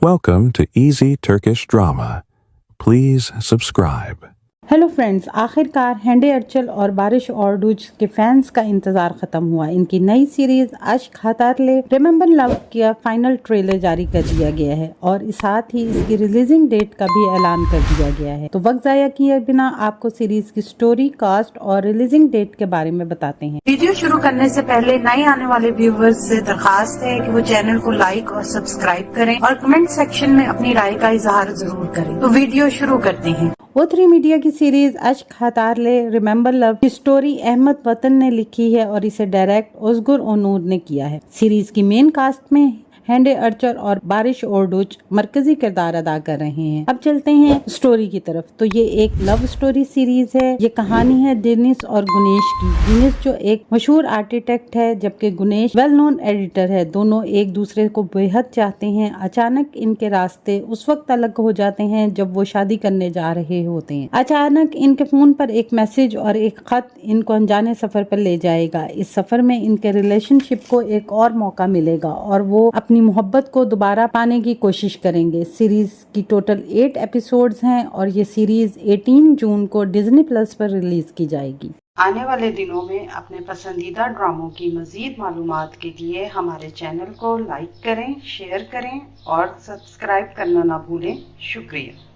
Welcome to Easy Turkish Drama. Please subscribe. Hello friends, आखिरकार हैंडे अर्चल और बारिश ऑर्डूज के फैंस का इंतजार खत्म हुआ। इनकी नई सीरीज अश्क हतारले रिमेंबर लव का फाइनल ट्रेलर जारी कर दिया गया है और साथ ही इसकी रिलीजिंग डेट का भी ऐलान कर दिया गया है। तो वक्त जाया किए बिना आपको सीरीज की स्टोरी, कास्ट और रिलीजिंग डेट के बारे में बताते हैं। वीडियो शुरू करने से पहले नए आने वाले व्यूवर्स से दरखास्त है कि वो चैनल को लाइक और सब्सक्राइब करें और कमेंट सेक्शन में अपनी राय का इजहार जरूर करें। तो वीडियो शुरू करते हैं। O3 मीडिया की सीरीज अश्क हतारले रिमेंबर लव की स्टोरी अहमद वतन ने लिखी है और इसे डायरेक्ट ओजगुर ओनूर ने किया है। सीरीज की मेन कास्ट में हैंडे अर्चल और बारिश ओर्डूज मरकजी किरदार अदा कर रहे हैं। अब चलते हैं स्टोरी की तरफ। तो ये एक लव स्टोरी सीरीज है। ये कहानी है डेनिस और गुनेश की। डेनिस जो एक मशहूर आर्किटेक्ट है, जबकि गुनेश वेल नोन एडिटर है। दोनों एक दूसरे को बेहद चाहते हैं। अचानक इनके रास्ते उस वक्त अलग हो जाते हैं जब वो शादी करने जा रहे होते हैं। अचानक इनके फोन पर एक मैसेज और एक खत इनको अनजाने सफर पर ले जाएगा। इस सफर में इनके रिलेशनशिप को एक और मौका मिलेगा और वो अपनी मोहब्बत को दोबारा पाने की कोशिश करेंगे। सीरीज की टोटल 8 एपिसोड्स हैं और ये सीरीज 18 जून को डिज्नी प्लस पर रिलीज की जाएगी। आने वाले दिनों में अपने पसंदीदा ड्रामों की मजीद मालूमात के लिए हमारे चैनल को लाइक करें, शेयर करें और सब्सक्राइब करना ना भूलें। शुक्रिया।